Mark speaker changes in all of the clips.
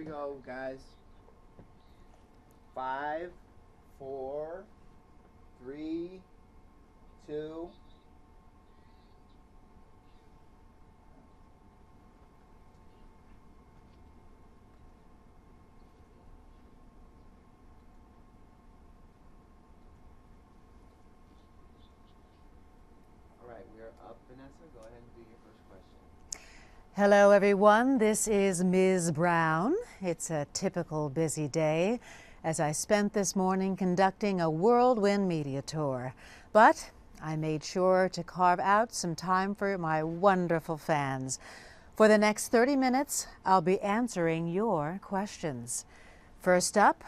Speaker 1: go, guys. 5, 4, 3, 2. All right, we are up. Vanessa, go ahead and do your first question.
Speaker 2: Hello, everyone. This is Ms. Brown. It's a typical busy day as I spent this morning conducting a whirlwind media tour. But I made sure to carve out some time for my wonderful fans. For the next 30 minutes, I'll be answering your questions. First up,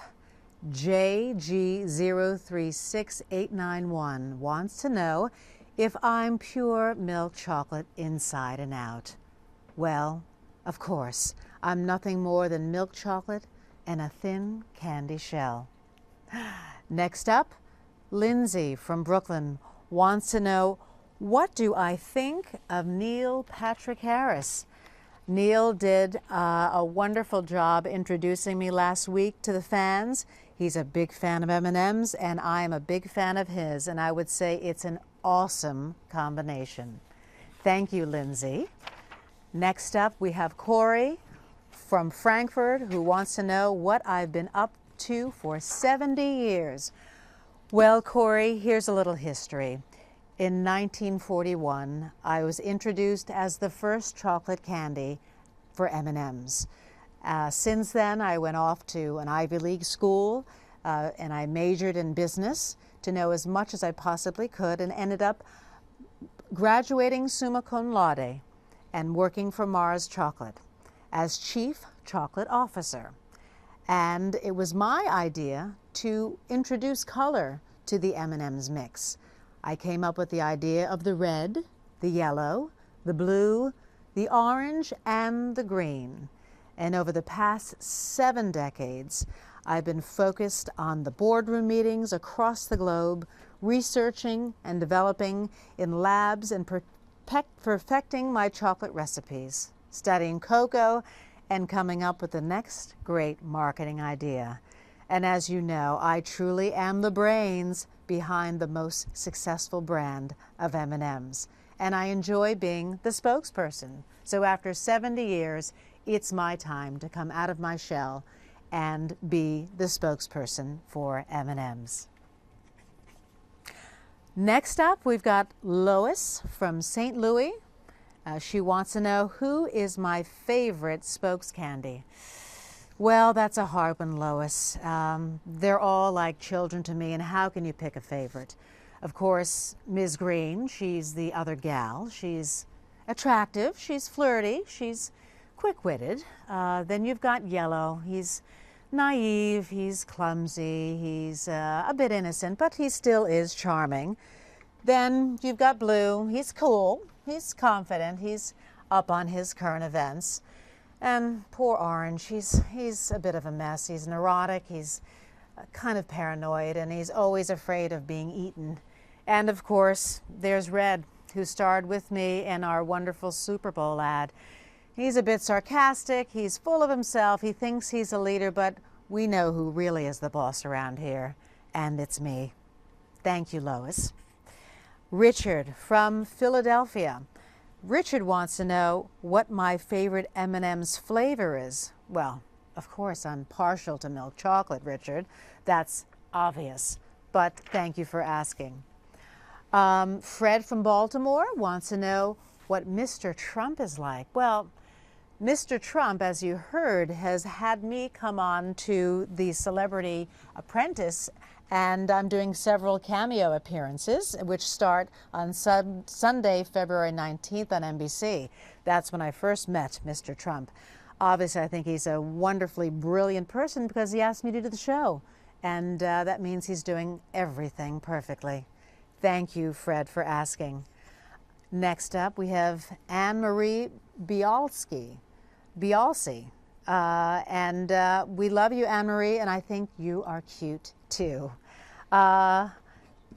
Speaker 2: JG036891 wants to know if I'm pure milk chocolate inside and out. Well, of course, I'm nothing more than milk chocolate and a thin candy shell. Next up, Lindsay from Brooklyn wants to know, what do I think of Neil Patrick Harris? Neil did a wonderful job introducing me last week to the fans. He's a big fan of M&Ms, and I am a big fan of his, and I would say it's an awesome combination. Thank you, Lindsay. Next up, we have Corey from Frankfurt, who wants to know what I've been up to for 70 years. Well, Corey, here's a little history. In 1941, I was introduced as the first chocolate candy for M&Ms. Since then, I went off to an Ivy League school, and I majored in business to know as much as I possibly could, and ended up graduating summa cum laude and working for Mars Chocolate as Chief Chocolate Officer. And it was my idea to introduce color to the M&Ms mix. I came up with the idea of the red, the yellow, the blue, the orange, and the green. And over the past 7 decades, I've been focused on the boardroom meetings across the globe, researching and developing in labs and perfecting my chocolate recipes, studying cocoa, and coming up with the next great marketing idea. And as you know, I truly am the brains behind the most successful brand of M&Ms. And I enjoy being the spokesperson. So after 70 years, it's my time to come out of my shell and be the spokesperson for M&Ms. Next up, we've got Lois from St. Louis. She wants to know, who is my favorite Spokescandy? Well, that's a hard one, Lois. They're all like children to me, and how can you pick a favorite? Of course, Ms. Green, she's the other gal. She's attractive, she's flirty, she's quick-witted. Then you've got Yellow. He's naive, he's clumsy, he's a bit innocent, but he still is charming. Then you've got Blue. He's cool, he's confident, he's up on his current events. And poor Orange, he's a bit of a mess. He's neurotic, he's kind of paranoid, and he's always afraid of being eaten. And of course, there's Red, who starred with me in our wonderful Super Bowl ad. He's a bit sarcastic, he's full of himself, he thinks he's a leader, but we know who really is the boss around here, and it's me. Thank you, Lois. Richard from Philadelphia. Richard wants to know what my favorite M&M's flavor is. Well, of course, I'm partial to milk chocolate, Richard. That's obvious, but thank you for asking. Fred from Baltimore wants to know what Mr. Trump is like. Well, Mr. Trump, as you heard, has had me come on to the Celebrity Apprentice, and I'm doing several cameo appearances, which start on Sunday, February 19th on NBC. That's when I first met Mr. Trump. Obviously, I think he's a wonderfully brilliant person because he asked me to do the show, and that means he's doing everything perfectly. Thank you, Fred, for asking. Next up, we have Anne-Marie Bialski. We love you, Anne-Marie, and I think you are cute too.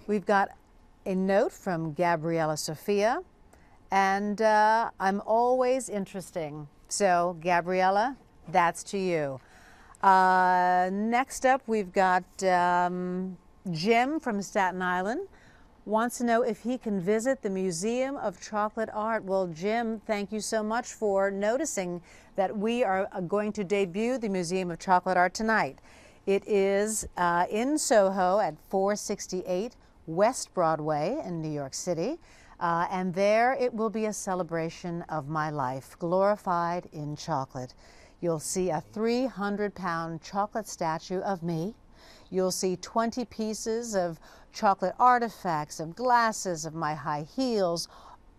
Speaker 2: We've got a note from Gabriella Sophia, and I'm always interesting. So, Gabriella, that's to you. Next up, we've got Jim from Staten Island. Wants to know if he can visit the Museum of Chocolate Art. Well, Jim, thank you so much for noticing that we are going to debut the Museum of Chocolate Art tonight. It is in Soho at 468 West Broadway in New York City. And there it will be a celebration of my life, glorified in chocolate. You'll see a 300-pound chocolate statue of me. You'll see 20 pieces of chocolate artifacts, of glasses, of my high heels,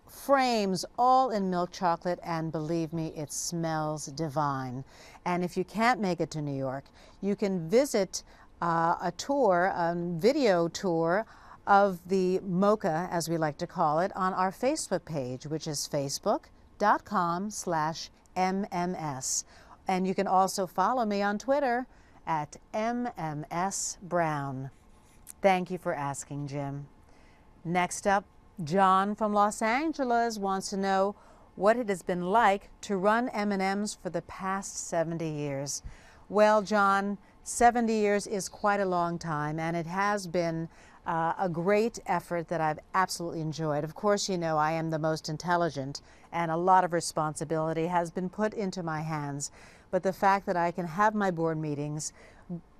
Speaker 2: frames, all in milk chocolate, and believe me, it smells divine. And if you can't make it to New York, you can visit a tour, a video tour of the mocha, as we like to call it, on our Facebook page, which is facebook.com/MMS. And you can also follow me on Twitter at MMSBrown. Thank you for asking, Jim. Next up, John from Los Angeles wants to know what it has been like to run M&M's for the past 70 years. Well, John, 70 years is quite a long time, and it has been a great effort that I've absolutely enjoyed. Of course, you know I am the most intelligent, and a lot of responsibility has been put into my hands. But the fact that I can have my board meetings,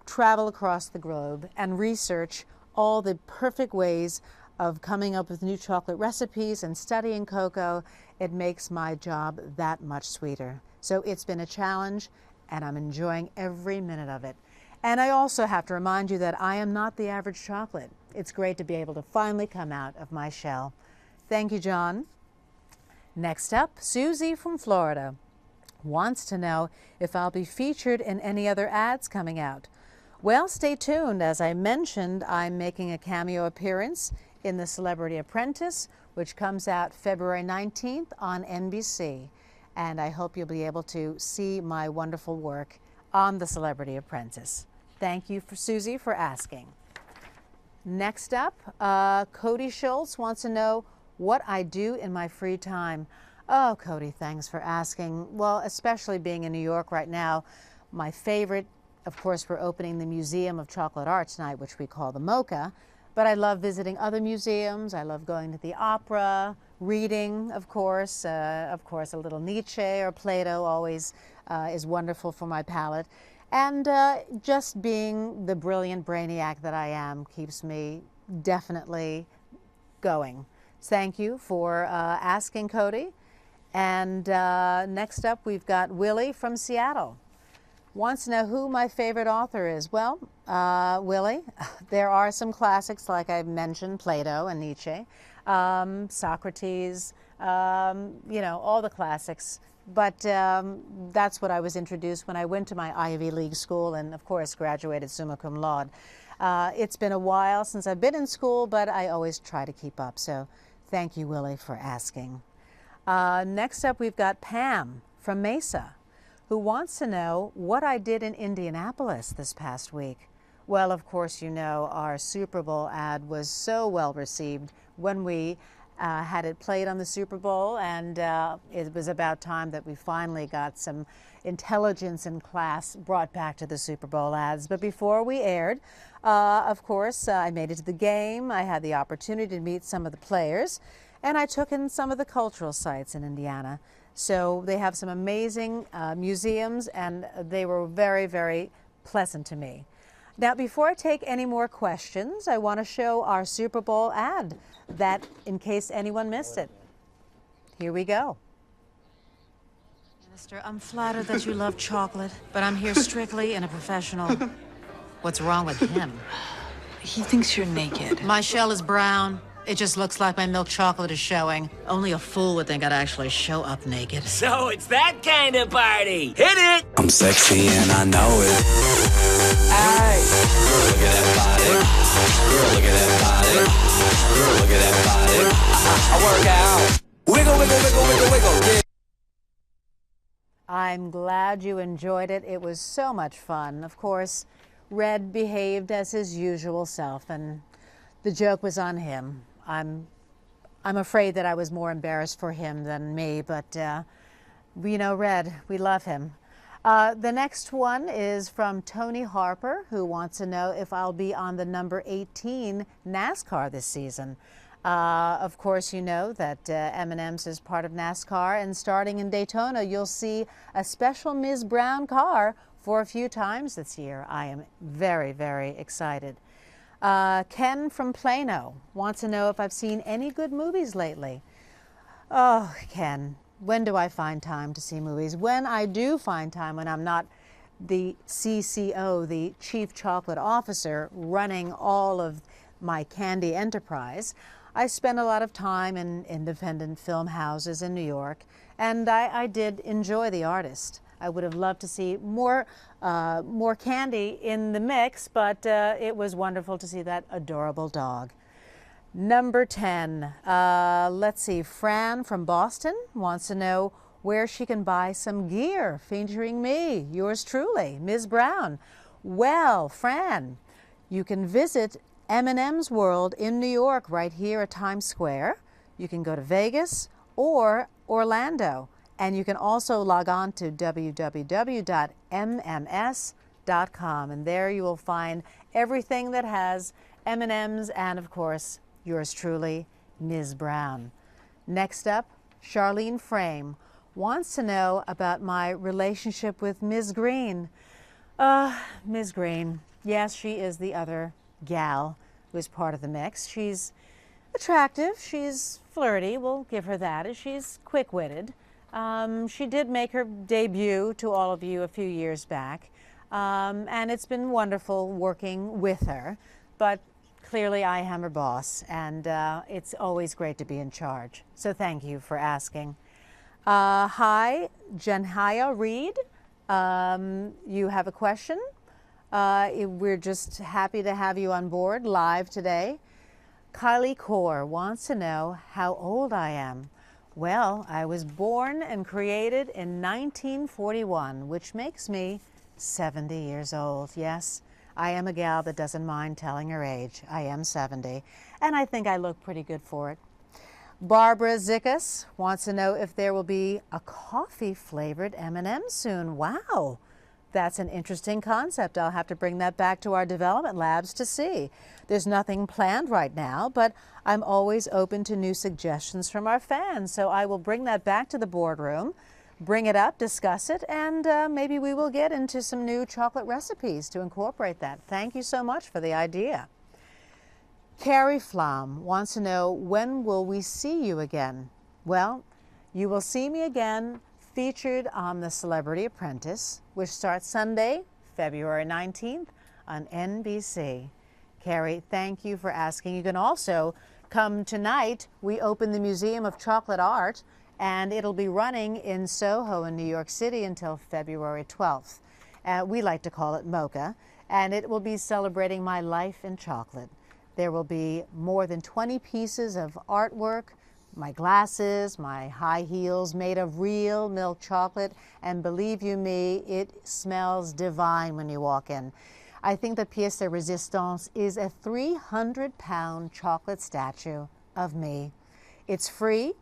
Speaker 2: travel across the globe, and research all the perfect ways of coming up with new chocolate recipes and studying cocoa, it makes my job that much sweeter. So it's been a challenge, and I'm enjoying every minute of it. And I also have to remind you that I am not the average chocolate. It's great to be able to finally come out of my shell. Thank you, John. Next up, Susie from Florida wants to know if I'll be featured in any other ads coming out. Well, stay tuned. As I mentioned, I'm making a cameo appearance in The Celebrity Apprentice, which comes out February 19th on NBC. And I hope you'll be able to see my wonderful work on The Celebrity Apprentice. Thank you, Susie, for asking. Next up, Cody Schultz wants to know what I do in my free time. Oh, Cody, thanks for asking. Well, especially being in New York right now, my favorite, of course, we're opening the Museum of Chocolate Art tonight, which we call the MoCA, but I love visiting other museums. I love going to the opera, reading, of course, a little Nietzsche or Plato always is wonderful for my palate. And just being the brilliant brainiac that I am keeps me definitely going. Thank you for asking, Cody. And next up, we've got Willie from Seattle. Wants to know who my favorite author is. Well, Willie, there are some classics, like I mentioned, Plato and Nietzsche, Socrates, you know, all the classics. But that's what I was introduced when I went to my Ivy League school and, of course, graduated summa cum laude. It's been a while since I've been in school, but I always try to keep up. So thank you, Willie, for asking. Next up, we've got Pam from Mesa, who wants to know what I did in Indianapolis this past week. Well, of course, you know, our Super Bowl ad was so well received when we had it played on the Super Bowl, and it was about time that we finally got some intelligence in class brought back to the Super Bowl ads. But before we aired, of course, I made it to the game. I had the opportunity to meet some of the players, and I took in some of the cultural sites in Indiana. So they have some amazing museums, and they were very, very pleasant to me. Now, before I take any more questions, I want to show our Super Bowl ad, that in case anyone missed it. Here we go. Minister, I'm flattered that you love chocolate, but I'm here strictly in a professional. What's wrong with him?
Speaker 3: He thinks you're naked.
Speaker 2: My shell is brown. It just looks like my milk chocolate is showing. Only a fool would think I'd actually show up naked.
Speaker 4: So it's that kind of party. Hit it!
Speaker 5: I'm sexy and I know it. Ay. Girl, look at that body. Girl, look at that body. Girl, look at that body. I work out. Wiggle, wiggle, wiggle, wiggle, wiggle. Yeah.
Speaker 2: I'm glad you enjoyed it. It was so much fun. Of course, Red behaved as his usual self, and the joke was on him. I'm afraid that I was more embarrassed for him than me, but you know, Red, we love him. The next one is from Tony Harper, who wants to know if I'll be on the number 18 NASCAR this season. Of course, you know that M&M's is part of NASCAR, and starting in Daytona, you'll see a special Ms. Brown car for a few times this year. I am very, very excited. Ken from Plano wants to know if I've seen any good movies lately. Oh, Ken, when do I find time to see movies? When I do find time, when I'm not the CCO, the Chief Chocolate Officer, running all of my candy enterprise, I spend a lot of time in independent film houses in New York, and I did enjoy The Artist. I would have loved to see more candy in the mix, but it was wonderful to see that adorable dog. Number 10, let's see, Fran from Boston wants to know where she can buy some gear featuring me, yours truly, Ms. Brown. Well, Fran, you can visit M&M's World in New York right here at Times Square. You can go to Vegas or Orlando, and you can also log on to www.mms.com, and there you will find everything that has M&M's and, of course, yours truly, Ms. Brown. Next up, Charlene Frame wants to know about my relationship with Ms. Green. Ms. Green, yes, she is the other gal who is part of the mix. She's attractive, she's flirty, we'll give her that. She's quick-witted. She did make her debut to all of you a few years back, and it's been wonderful working with her, but clearly I am her boss, and it's always great to be in charge. So thank you for asking. Hi, Jenhaya Reed. You have a question? We're just happy to have you on board live today. Kylie Kaur wants to know how old I am. Well, I was born and created in 1941, which makes me 70 years old. Yes, I am a gal that doesn't mind telling her age. I am 70, and I think I look pretty good for it. Barbara Zickus wants to know if there will be a coffee-flavored M&M soon. Wow, that's an interesting concept. I'll have to bring that back to our development labs to see. There's nothing planned right now, but I'm always open to new suggestions from our fans, so I will bring that back to the boardroom, bring it up, discuss it, and maybe we will get into some new chocolate recipes to incorporate that. Thank you so much for the idea. Carrie Flom wants to know, when will we see you again? Well, you will see me again featured on The Celebrity Apprentice, which starts Sunday, February 19th on NBC. Carrie, thank you for asking. You can also come tonight. We open the Museum of Chocolate Art, and it'll be running in Soho in New York City until February 12th. We like to call it MoCA, and it will be celebrating my life in chocolate. There will be more than 20 pieces of artwork, my glasses, my high heels made of real milk chocolate, and believe you me, it smells divine when you walk in. I think the pièce de résistance is a 300-pound chocolate statue of me. It's free.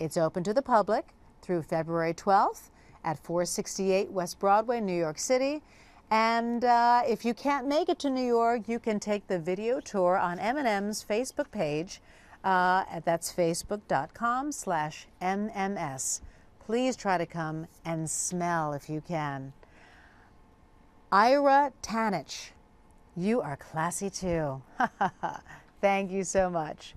Speaker 2: It's open to the public through February 12th at 468 West Broadway, New York City. And if you can't make it to New York, you can take the video tour on M&M's Facebook page. That's facebook.com/MMS. Please try to come and smell if you can. Ira Tanich, you are classy too. Thank you so much.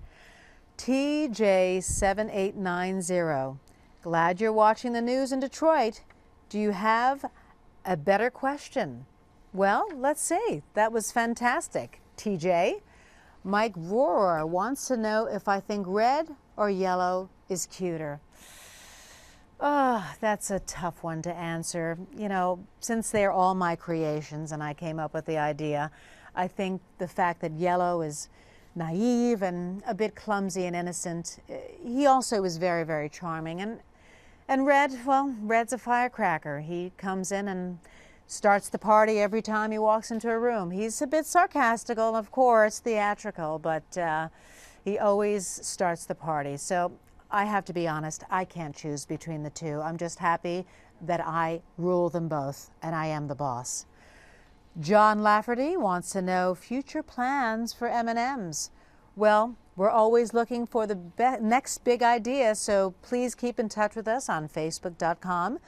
Speaker 2: TJ7890, glad you're watching the news in Detroit. Do you have a better question? Well, let's see. That was fantastic, TJ. Mike Rohrer wants to know if I think red or yellow is cuter. Oh, that's a tough one to answer. You know, since they're all my creations and I came up with the idea, I think the fact that yellow is naive and a bit clumsy and innocent, he also is very, very charming. And red, well, red's a firecracker. He comes in and starts the party every time he walks into a room. He's a bit sarcastical and, of course, theatrical, but he always starts the party. So I have to be honest, I can't choose between the two. I'm just happy that I rule them both, and I am the boss. John Lafferty wants to know future plans for M&Ms. Well, we're always looking for the next big idea, so please keep in touch with us on Facebook.com.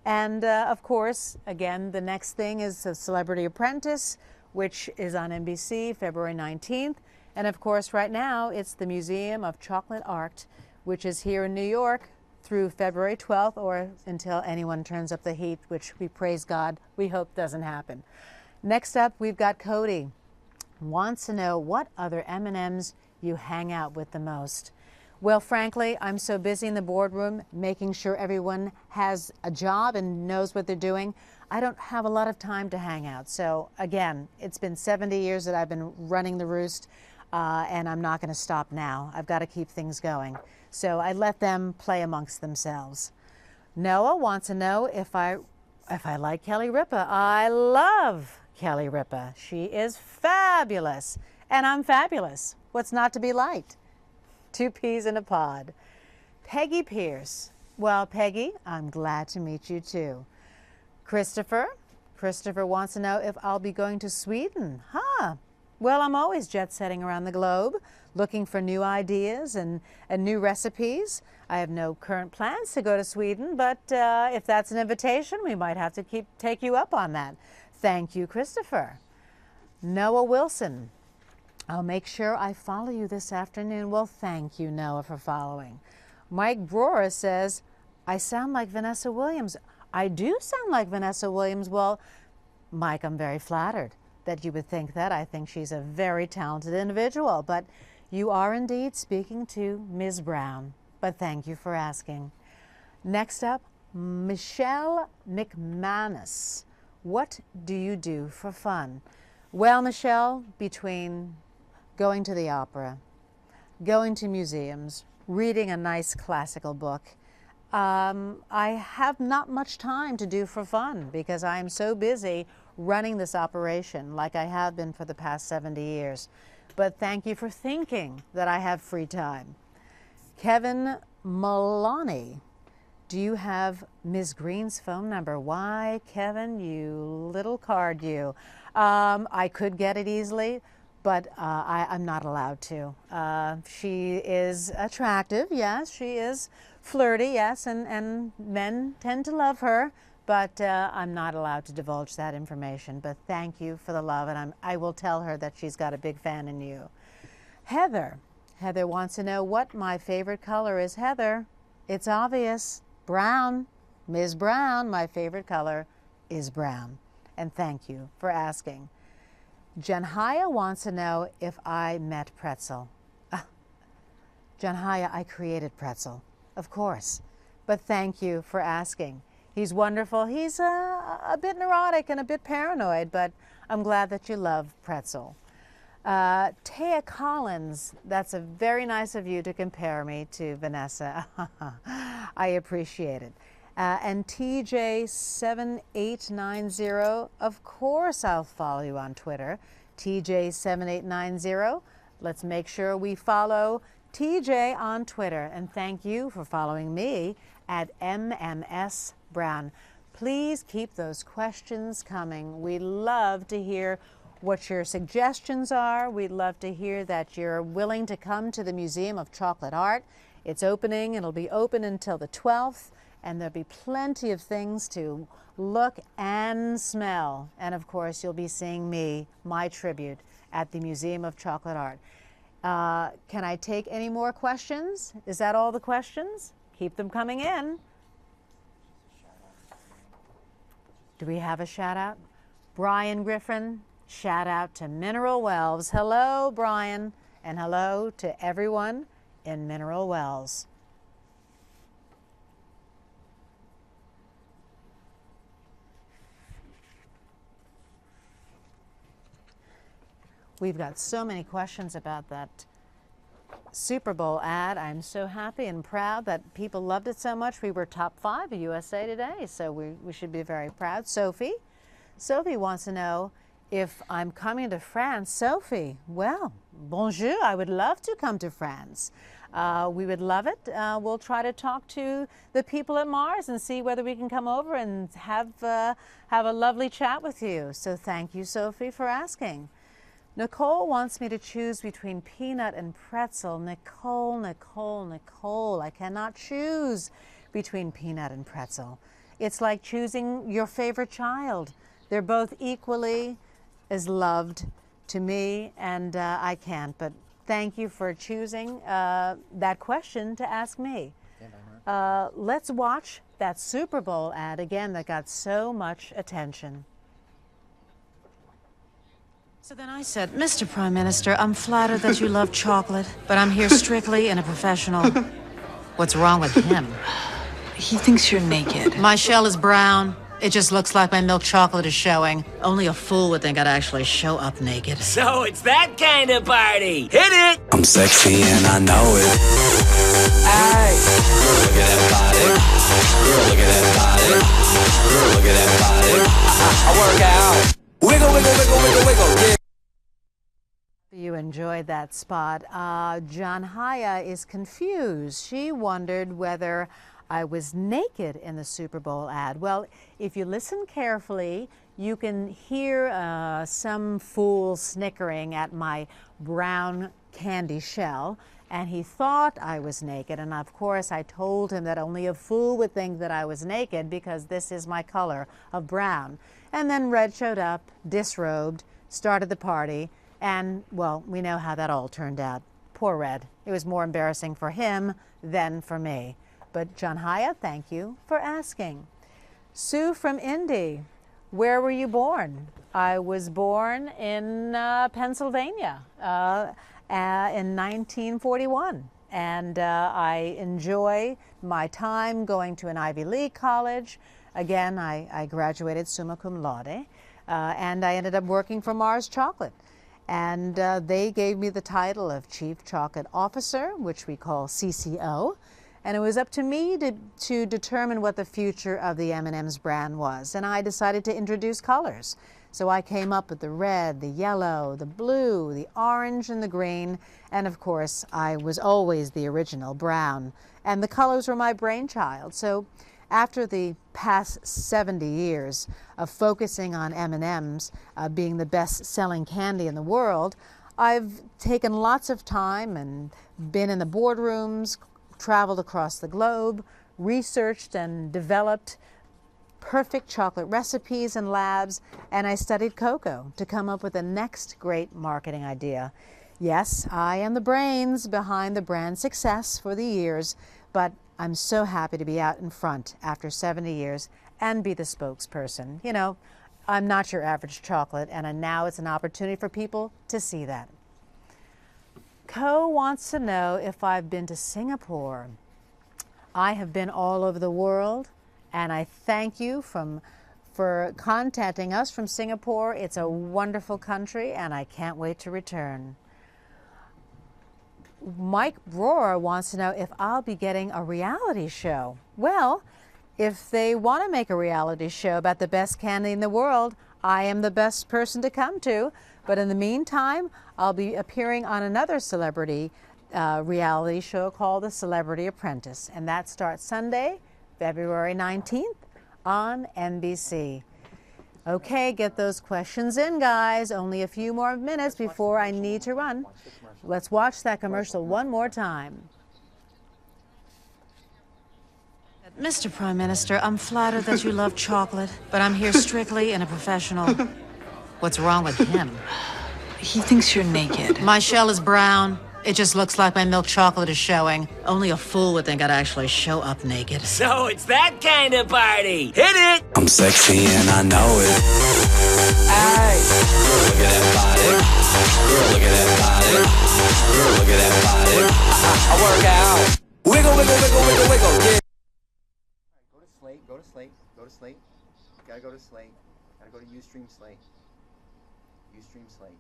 Speaker 2: And of course, again, the next thing is the Celebrity Apprentice, which is on NBC February 19th. And of course, right now, it's the Museum of Chocolate Art, which is here in New York through February 12th, or until anyone turns up the heat, which we praise God, we hope doesn't happen. Next up, we've got Cody. Wants to know what other M&Ms you hang out with the most. Well, frankly, I'm so busy in the boardroom making sure everyone has a job and knows what they're doing. I don't have a lot of time to hang out. So again, it's been 70 years that I've been running the roost, and I'm not going to stop now. I've got to keep things going. So I let them play amongst themselves. Noah wants to know if I like Kelly Ripa. I love Kelly Ripa. She is fabulous, and I'm fabulous. What's not to be liked? Two peas in a pod. Peggy Pierce. Well, Peggy, I'm glad to meet you too. Christopher wants to know if I'll be going to Sweden. Well, I'm always jet-setting around the globe, looking for new ideas and new recipes. I have no current plans to go to Sweden, but if that's an invitation, we might have to take you up on that. Thank you, Christopher. Noah Wilson. I'll make sure I follow you this afternoon. Well, thank you, Noah, for following. Mike Brewer says, I sound like Vanessa Williams. I do sound like Vanessa Williams. Well, Mike, I'm very flattered that you would think that. I think she's a very talented individual, but you are indeed speaking to Ms. Brown. But thank you for asking. Next up, Michelle McManus. What do you do for fun? Well, Michelle, between going to the opera, going to museums, reading a nice classical book, I have not much time to do for fun because I am so busy running this operation like I have been for the past 70 years. But thank you for thinking that I have free time. Kevin Maloney, do you have Ms. Green's phone number? Why, Kevin, you little card you. I could get it easily, but I'm not allowed to. She is attractive, yes. She is flirty, yes, and men tend to love her, but I'm not allowed to divulge that information. But thank you for the love, and I will tell her that she's got a big fan in you. Heather wants to know what my favorite color is. Heather, it's obvious. Brown. Ms. Brown, my favorite color is brown. And thank you for asking. Janhaya wants to know if I met Pretzel. Janhaya, I created Pretzel, of course. But thank you for asking. He's wonderful. He's a bit neurotic and a bit paranoid, but I'm glad that you love Pretzel. Taya Collins, that's a very nice of you to compare me to Vanessa. I appreciate it. And TJ7890, of course I'll follow you on Twitter. TJ7890. Let's make sure we follow TJ on Twitter. And thank you for following me at MMS Brown. Please keep those questions coming. We love to hear what your suggestions are. We'd love to hear that you're willing to come to the Museum of Chocolate Art. It's opening. It'll be open until the 12th, and there'll be plenty of things to look and smell. And of course, you'll be seeing me, my tribute, at the Museum of Chocolate Art. Can I take any more questions? Is that all the questions? Keep them coming in. Do we have a shout out? Brian Griffin, shout out to Mineral Wells. Hello, Brian, and hello to everyone in Mineral Wells. We've got so many questions about that Super Bowl ad. I'm so happy and proud that people loved it so much. We were top 5 of USA Today, so we should be very proud. Sophie wants to know if I'm coming to France. Sophie, well, bonjour. I would love to come to France. We would love it. We'll try to talk to the people at Mars and see whether we can come over and have a lovely chat with you. So thank you, Sophie, for asking. Nicole wants me to choose between peanut and pretzel. Nicole, Nicole, Nicole, I cannot choose between peanut and pretzel. It's like choosing your favorite child. They're both equally as loved to me, and I can't. But thank you for choosing that question to ask me. Let's watch that Super Bowl ad again that got so much attention. So then I said, Mr. Prime Minister, I'm flattered that you love chocolate, but I'm here strictly in a professional. What's wrong with him?
Speaker 3: He thinks you're naked.
Speaker 2: My shell is brown. It just looks like my milk chocolate is showing. Only a fool would think I'd actually show up naked.
Speaker 4: So it's that kind of party. Hit it!
Speaker 5: I'm sexy and I know it. Ay, girl, look at that body. Girl, look at that body. Girl, look at that body. I work out. Wiggle, wiggle, wiggle, wiggle, wiggle. Yeah.
Speaker 2: You enjoyed that spot. John Haya is confused. She wondered whether I was naked in the Super Bowl ad. Well, if you listen carefully, you can hear some fool snickering at my brown candy shell, and he thought I was naked. And of course, I told him that only a fool would think that I was naked because this is my color of brown. And then Red showed up, disrobed, started the party, and, well, we know how that all turned out. Poor Red. It was more embarrassing for him than for me. But John Haya, thank you for asking. Sue from Indy, where were you born? I was born in Pennsylvania in 1941. And I enjoy my time going to an Ivy League college. Again, I graduated summa cum laude, and I ended up working for Mars Chocolate. And they gave me the title of Chief Chocolate Officer, which we call CCO. And it was up to me to determine what the future of the M&M's brand was. And I decided to introduce colors. So I came up with the red, the yellow, the blue, the orange, and the green. And of course, I was always the original brown. And the colors were my brainchild. So after the past 70 years of focusing on M&M's being the best-selling candy in the world, I've taken lots of time and been in the boardrooms, traveled across the globe, researched and developed perfect chocolate recipes and labs, and I studied cocoa to come up with the next great marketing idea. Yes, I am the brains behind the brand success for the years, but I'm so happy to be out in front after 70 years and be the spokesperson. You know, I'm not your average chocolate, and now it's an opportunity for people to see that. Co wants to know if I've been to Singapore. I have been all over the world, and I thank you for contacting us from Singapore. It's a wonderful country, and I can't wait to return. Mike Brewer wants to know if I'll be getting a reality show. Well, if they want to make a reality show about the best candy in the world, I am the best person to come to. But in the meantime, I'll be appearing on another celebrity reality show called The Celebrity Apprentice. And that starts Sunday, February 19th on NBC. Okay, get those questions in, guys. Only a few more minutes before I need to run. Let's watch that commercial one more time. Mr. Prime Minister, I'm flattered that you love chocolate, but I'm here strictly in a professional. What's wrong with him?
Speaker 3: He thinks you're naked.
Speaker 2: My shell is brown. It just looks like my milk chocolate is showing. Only a fool would think I'd actually show up naked.
Speaker 4: So it's that kind of party. Hit it!
Speaker 5: I'm sexy and I know it. Ay, girl, look at that body. Girl, look at that body. Girl, look at that body. I work out. Wiggle, wiggle, wiggle, wiggle, wiggle. Yeah.
Speaker 1: Go to Slate, go to Slate, go to Slate. Gotta go to Slate. Gotta go to Ustream Slate. Ustream Slate.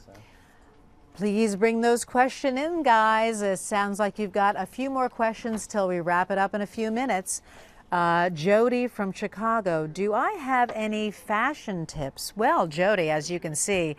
Speaker 1: So.
Speaker 2: Please bring those questions in, guys. It sounds like you've got a few more questions till we wrap it up in a few minutes. Jody from Chicago, do I have any fashion tips? Well, Jody, as you can see,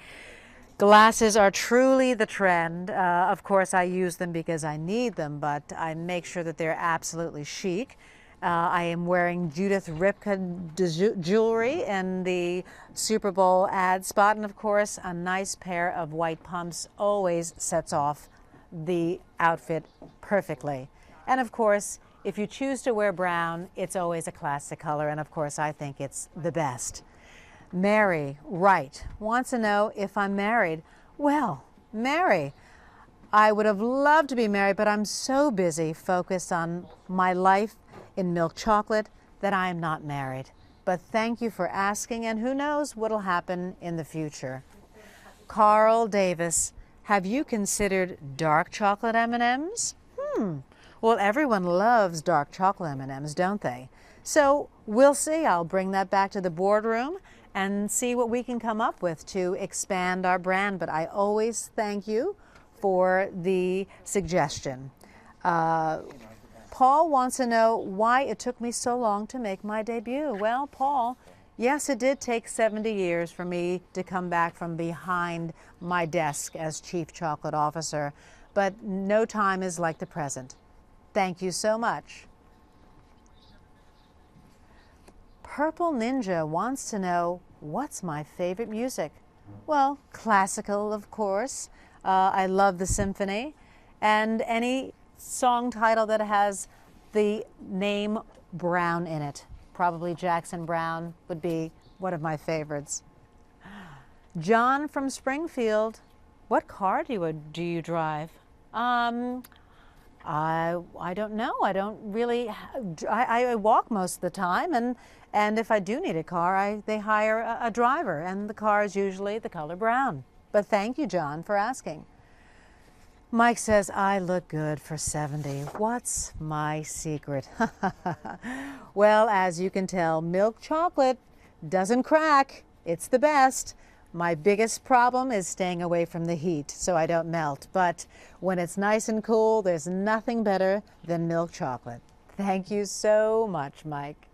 Speaker 2: glasses are truly the trend. Of course, I use them because I need them, but I make sure that they're absolutely chic. I am wearing Judith Ripka jewelry in the Super Bowl ad spot, and of course, a nice pair of white pumps always sets off the outfit perfectly. And of course, if you choose to wear brown, it's always a classic color, and of course, I think it's the best. Mary, right, wants to know if I'm married. Well, Mary, I would have loved to be married, but I'm so busy focused on my life in milk chocolate that I am not married. But thank you for asking, and who knows what'll happen in the future. Carl Davis, have you considered dark chocolate M&Ms? Well, everyone loves dark chocolate M&Ms, don't they? So we'll see. I'll bring that back to the boardroom and see what we can come up with to expand our brand. But I always thank you for the suggestion. Paul wants to know why it took me so long to make my debut. Well, Paul, yes, it did take 70 years for me to come back from behind my desk as Chief Chocolate Officer, but no time is like the present. Thank you so much. Purple Ninja wants to know what's my favorite music. Well, classical, of course. I love the symphony, and any song title that has the name Brown in it. Probably Jackson Browne would be one of my favorites. John from Springfield, what car do you drive? I don't know. I don't really. I walk most of the time, and if I do need a car, they hire a driver, and the car is usually the color brown. But thank you, John, for asking. Mike says, I look good for 70. What's my secret? Well, as you can tell, milk chocolate doesn't crack. It's the best. My biggest problem is staying away from the heat so I don't melt. But when it's nice and cool, there's nothing better than milk chocolate. Thank you so much, Mike.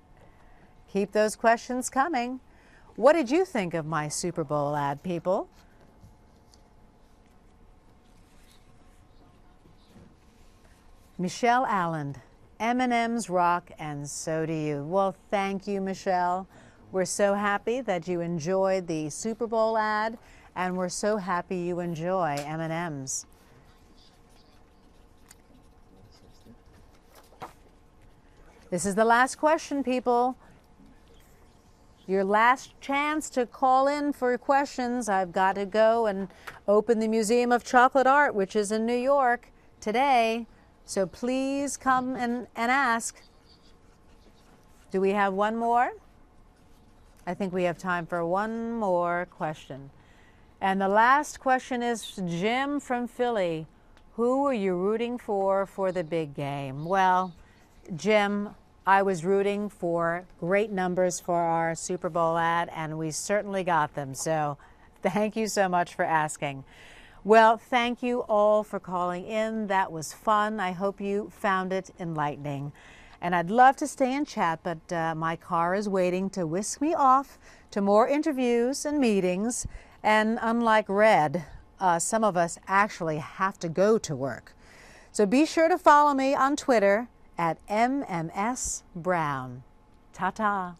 Speaker 2: Keep those questions coming. What did you think of my Super Bowl ad, people? Michelle Allen, M&M's rock and so do you. Well, thank you, Michelle. We're so happy that you enjoyed the Super Bowl ad, and we're so happy you enjoy M&M's. This is the last question, people. Your last chance to call in for questions. I've got to go and open the Museum of Chocolate Art, which is in New York today. So please come and ask. Do we have one more? I think we have time for one more question. And the last question is Jim from Philly. Who are you rooting for the big game? Well, Jim, I was rooting for great numbers for our Super Bowl ad, and we certainly got them. So thank you so much for asking. Well, thank you all for calling in. That was fun. I hope you found it enlightening. And I'd love to stay and chat, but my car is waiting to whisk me off to more interviews and meetings. And unlike Red, some of us actually have to go to work. So be sure to follow me on Twitter at MMS Brown. Ta-ta.